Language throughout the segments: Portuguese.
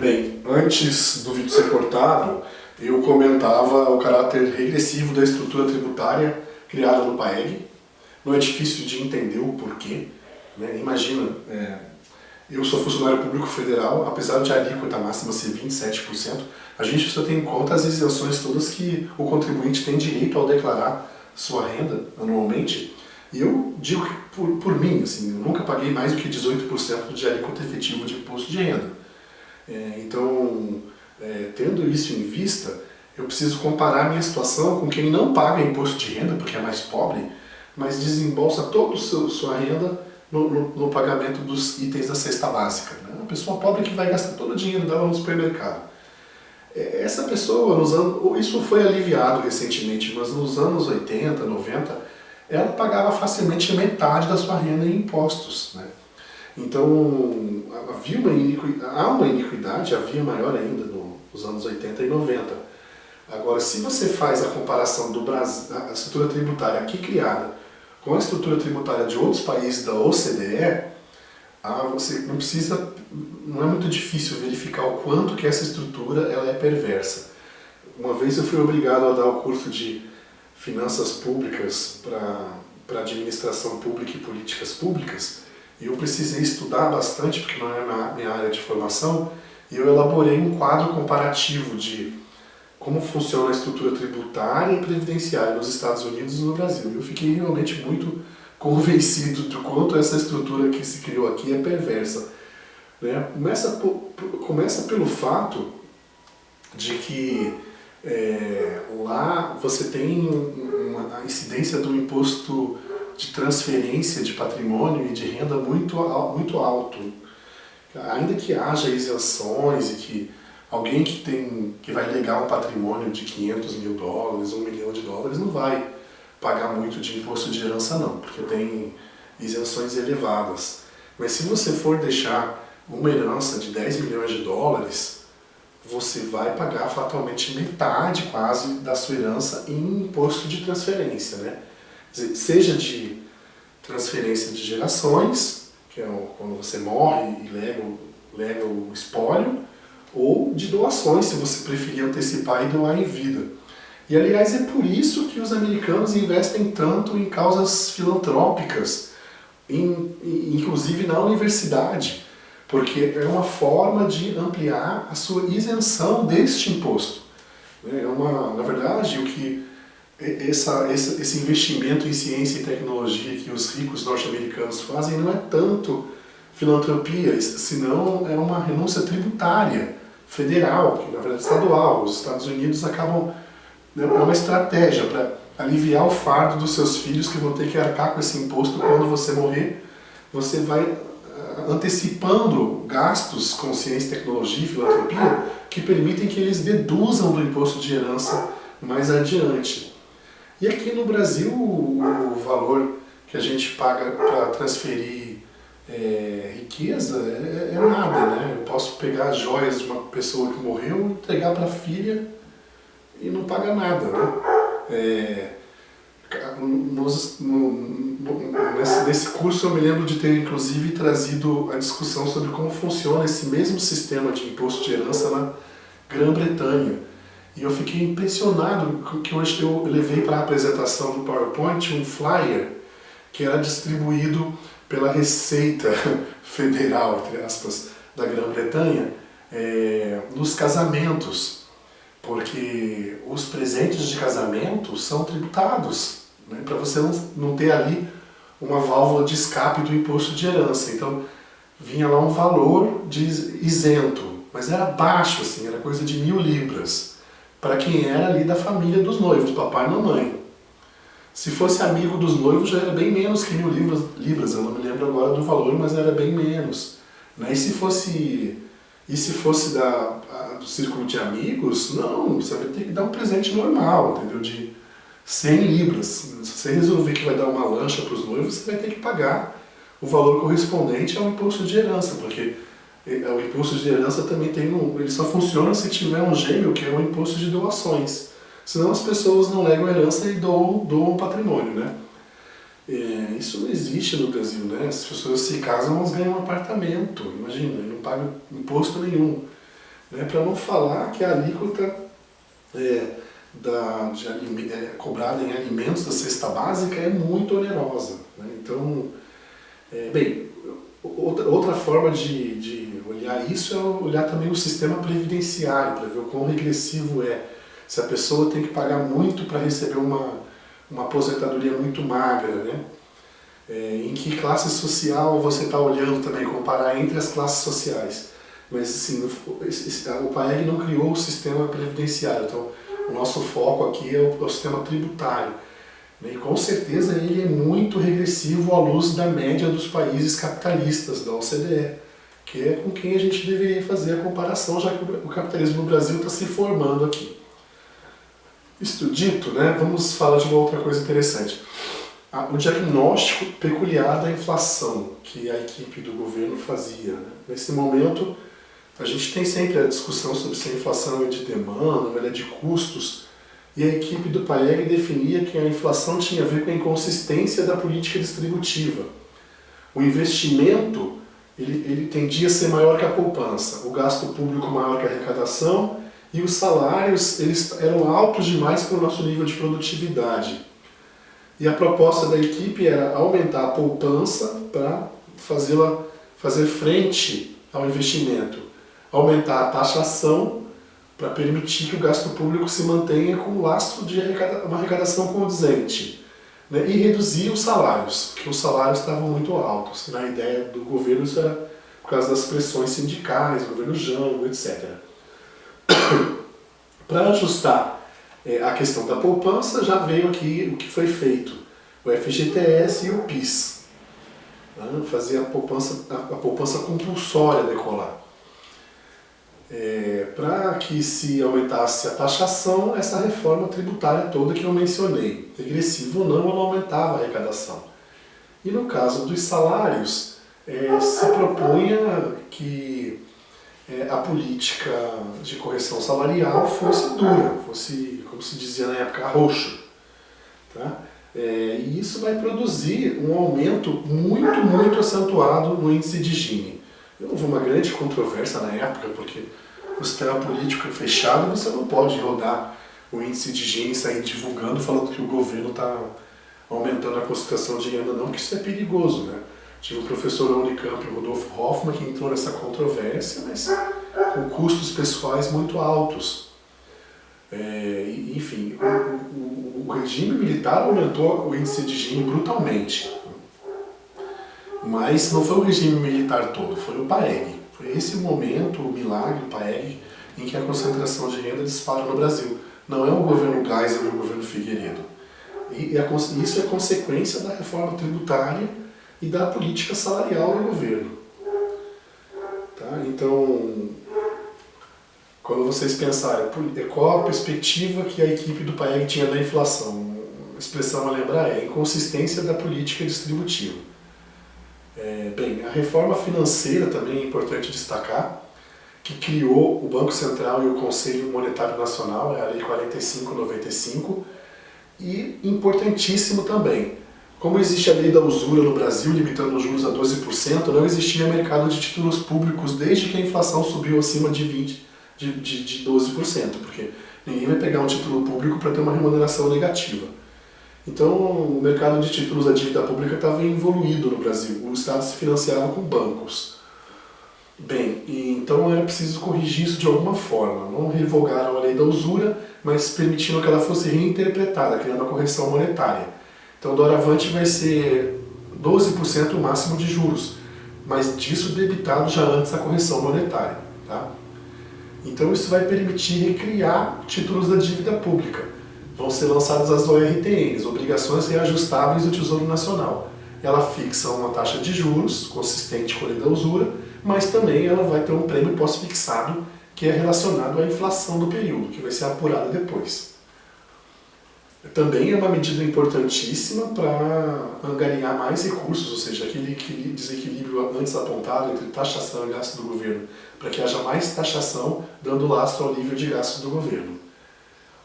Bem, antes do vídeo ser cortado, eu comentava o caráter regressivo da estrutura tributária criada no PAEG. Não é difícil de entender o porquê, né? Imagina, eu sou funcionário público federal, apesar de a alíquota máxima ser 27%, a gente precisa ter em conta as isenções todas que o contribuinte tem direito ao declarar sua renda anualmente. E eu digo que por mim, assim, eu nunca paguei mais do que 18% de alíquota efetiva de imposto de renda. Então, tendo isso em vista, eu preciso comparar a minha situação com quem não paga imposto de renda, porque é mais pobre, mas desembolsa toda a sua renda no pagamento dos itens da cesta básica, né? Uma pessoa pobre que vai gastar todo o dinheiro dela no supermercado. Essa pessoa, isso foi aliviado recentemente, mas nos anos 80, 90, ela pagava facilmente metade da sua renda em impostos, né? Então, há uma iniquidade, havia maior ainda nos anos 80 e 90. Agora, se você faz a comparação do Brasil, a estrutura tributária aqui criada com a estrutura tributária de outros países da OCDE, você não é muito difícil verificar o quanto que essa estrutura ela é perversa. Uma vez eu fui obrigado a dar o curso de Finanças Públicas para Administração Pública e Políticas Públicas, e eu precisei estudar bastante, porque não é minha área de formação, e eu elaborei um quadro comparativo de como funciona a estrutura tributária e previdenciária nos Estados Unidos e no Brasil. Eu fiquei realmente muito convencido do quanto essa estrutura que se criou aqui é perversa, né? Começa pelo fato de que lá você tem a incidência do imposto de transferência de patrimônio e de renda muito alto. Ainda que haja isenções e que alguém que vai legar um patrimônio de 500 mil dólares, $1 milhão não vai pagar muito de imposto de herança não, porque tem isenções elevadas. Mas se você for deixar uma herança de 10 milhões de dólares, você vai pagar fatalmente metade quase da sua herança em imposto de transferência, né? Seja de transferência de gerações, que é quando você morre e lega o espólio, ou de doações, se você preferir antecipar e doar em vida. E aliás é por isso que os americanos investem tanto em causas filantrópicas, inclusive na universidade, porque é uma forma de ampliar a sua isenção deste imposto. Na verdade, esse investimento em ciência e tecnologia que os ricos norte-americanos fazem não é tanto filantropia, senão é uma renúncia tributária federal, que na verdade é estadual. Os Estados Unidos acabam... É uma estratégia para aliviar o fardo dos seus filhos que vão ter que arcar com esse imposto quando você morrer. Você vai antecipando gastos com ciência, tecnologia e filantropia que permitem que eles deduzam do imposto de herança mais adiante. E aqui no Brasil, o valor que a gente paga para transferir riqueza é nada, né? Eu posso pegar as joias de uma pessoa que morreu, entregar para a filha e não paga nada, né? Nesse curso eu me lembro de ter inclusive trazido a discussão sobre como funciona esse mesmo sistema de imposto de herança na Grã-Bretanha. E eu fiquei impressionado que hoje eu levei para a apresentação do PowerPoint um flyer que era distribuído pela Receita Federal, entre aspas, da Grã-Bretanha, nos casamentos, porque os presentes de casamento são tributados, né, para você não ter ali uma válvula de escape do imposto de herança. Então vinha lá um valor isento, mas era baixo, assim, era coisa de 1.000 libras, para quem era ali da família dos noivos, papai e mamãe. Se fosse amigo dos noivos já era bem menos que 1.000 libras, eu não me lembro agora do valor, mas era bem menos, né? E se fosse do círculo de amigos, não, você vai ter que dar um presente normal, entendeu? De 100 libras. Se você resolver que vai dar uma lancha para os noivos, você vai ter que pagar o valor correspondente ao imposto de herança, porque o imposto de herança também ele só funciona se tiver um gêmeo, que é o imposto de doações. Senão as pessoas não legam herança e doam patrimônio, né? Isso não existe no Brasil, né? As pessoas se casam, elas ganham um apartamento, imagina, e não pagam imposto nenhum. Né? Para não falar que a alíquota cobrada em alimentos da cesta básica é muito onerosa. Né? Então, bem, outra forma de olhar isso é olhar também o sistema previdenciário, para ver o quão regressivo é. Se a pessoa tem que pagar muito para receber uma aposentadoria muito magra, né? Em que classe social você está olhando também, comparar entre as classes sociais. Mas assim, o PAEG não criou o sistema previdenciário, então o nosso foco aqui é o sistema tributário. Né? E com certeza ele é muito regressivo à luz da média dos países capitalistas da OCDE, que é com quem a gente deveria fazer a comparação, já que o capitalismo no Brasil está se formando aqui. Isto dito, né, vamos falar de uma outra coisa interessante. O diagnóstico peculiar da inflação que a equipe do governo fazia. Né? Nesse momento, a gente tem sempre a discussão sobre se a inflação é de demanda ou ela é de custos, e a equipe do PAEG definia que a inflação tinha a ver com a inconsistência da política distributiva. O investimento ele tendia a ser maior que a poupança, o gasto público maior que a arrecadação, e os salários eles eram altos demais para o nosso nível de produtividade. E a proposta da equipe era aumentar a poupança para fazer frente ao investimento, aumentar a taxação para permitir que o gasto público se mantenha com um lastro de uma arrecadação condizente, né? E reduzir os salários, porque os salários estavam muito altos. Na ideia do governo isso era por causa das pressões sindicais, governo Jango, etc. Para ajustar a questão da poupança, já veio aqui o que foi feito, o FGTS e o PIS. Né? Fazer a poupança compulsória decolar. Para que se aumentasse a taxação, essa reforma tributária toda que eu mencionei, regressivo ou não, ela aumentava a arrecadação. E no caso dos salários, se propunha que a política de correção salarial fosse dura, fosse, como se dizia na época, roxo. Tá? E isso vai produzir um aumento muito, muito acentuado no índice de Gini. Houve uma grande controvérsia na época, porque o sistema político é fechado e você não pode rodar o índice de Gini e sair divulgando, falando que o governo está aumentando a concentração de renda, não, que isso é perigoso, né? Tive um professor da Unicamp, o Rodolfo Hoffmann, que entrou nessa controvérsia, mas com custos pessoais muito altos. Enfim, o regime militar aumentou o índice de Gini brutalmente. Mas não foi o regime militar todo, foi o PAEG. Foi esse o momento, o milagre, o PAEG, em que a concentração de renda dispara no Brasil. Não é o governo Geisel ou o governo Figueiredo. E isso é consequência da reforma tributária e da política salarial do governo. Tá? Então, quando vocês pensarem qual a perspectiva que a equipe do PAEG tinha da inflação, a expressão a lembrar é a inconsistência da política distributiva. Bem, a reforma financeira também é importante destacar, que criou o Banco Central e o Conselho Monetário Nacional, é a Lei 4595, e importantíssimo também, como existe a lei da usura no Brasil, limitando os juros a 12%, não existia mercado de títulos públicos desde que a inflação subiu acima de 12%, porque ninguém vai pegar um título público para ter uma remuneração negativa. Então, o mercado de títulos da dívida pública estava evoluído no Brasil. O Estado se financiava com bancos. Bem, então era preciso corrigir isso de alguma forma. Não revogaram a lei da usura, mas permitindo que ela fosse reinterpretada, criando a correção monetária. Então, doravante vai ser 12% o máximo de juros, mas disso debitado já antes da correção monetária. Tá? Então, isso vai permitir recriar títulos da dívida pública. Vão ser lançadas as ORTNs, Obrigações Reajustáveis do Tesouro Nacional. Ela fixa uma taxa de juros consistente com a lei da usura, mas também ela vai ter um prêmio pós-fixado que é relacionado à inflação do período, que vai ser apurada depois. Também é uma medida importantíssima para angariar mais recursos, ou seja, aquele desequilíbrio antes apontado entre taxação e gasto do governo, para que haja mais taxação, dando lastro ao nível de gastos do governo.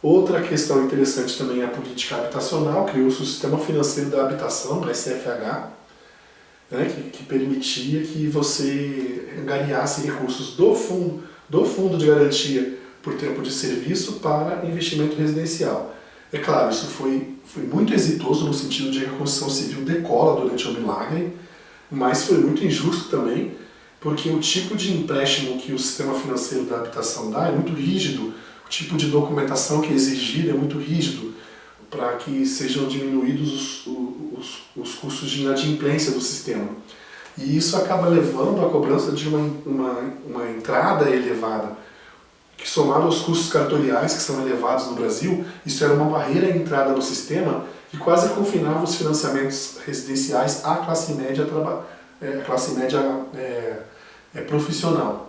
Outra questão interessante também é a política habitacional, criou-se o Sistema Financeiro da Habitação, o SFH, né, que permitia que você angariasse recursos do fundo de garantia por tempo de serviço para investimento residencial. É claro, isso foi muito exitoso no sentido de que a construção civil decola durante o milagre, mas foi muito injusto também, porque o tipo de empréstimo que o Sistema Financeiro da Habitação dá é muito rígido, o tipo de documentação que é exigida é muito rígido, para que sejam diminuídos os custos de inadimplência do sistema. E isso acaba levando à cobrança de uma entrada elevada, que somado aos custos cartoriais que são elevados no Brasil, isso era uma barreira à entrada no sistema que quase confinava os financiamentos residenciais à classe média, profissional.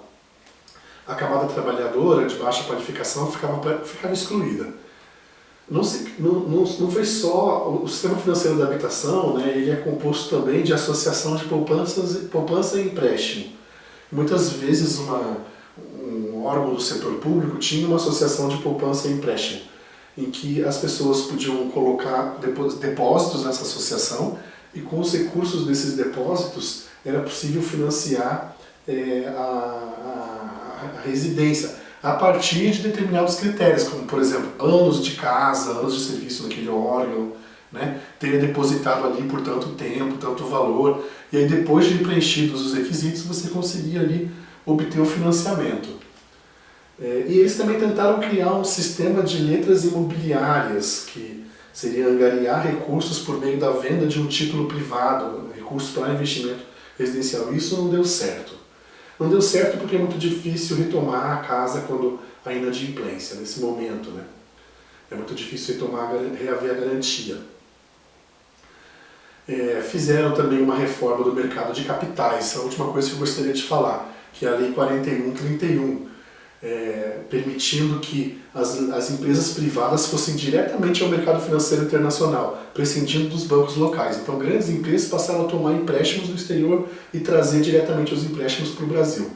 A camada trabalhadora de baixa qualificação ficava excluída. Não foi só o sistema financeiro da habitação, né, ele é composto também de associação de poupança e empréstimo. Muitas vezes um órgão do setor público tinha uma associação de poupança e empréstimo, em que as pessoas podiam colocar depósitos nessa associação e com os recursos desses depósitos era possível financiar a residência a partir de determinados critérios, como por exemplo, anos de casa, anos de serviço naquele órgão, né? Ter depositado ali por tanto tempo, tanto valor, e aí depois de preenchidos os requisitos você conseguia ali obter o financiamento. E eles também tentaram criar um sistema de letras imobiliárias, que seria angariar recursos por meio da venda de um título privado, recursos para investimento residencial. Isso não deu certo. Não deu certo porque é muito difícil retomar a casa quando há inadimplência, nesse momento, né? É muito difícil reaver a garantia. Fizeram também uma reforma do mercado de capitais, a última coisa que eu gostaria de falar, que é a Lei 4131, permitindo que as empresas privadas fossem diretamente ao mercado financeiro internacional, prescindindo dos bancos locais. Então grandes empresas passaram a tomar empréstimos do exterior e trazer diretamente os empréstimos para o Brasil.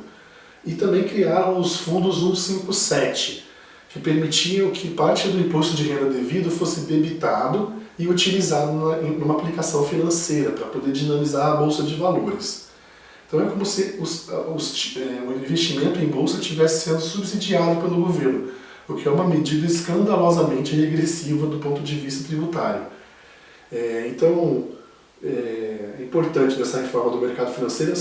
E também criaram os fundos 157, que permitiam que parte do imposto de renda devido fosse debitado e utilizado numa aplicação financeira, para poder dinamizar a Bolsa de Valores. Então é como se o investimento em bolsa estivesse sendo subsidiado pelo governo, o que é uma medida escandalosamente regressiva do ponto de vista tributário. Então, é importante dessa reforma do mercado financeiro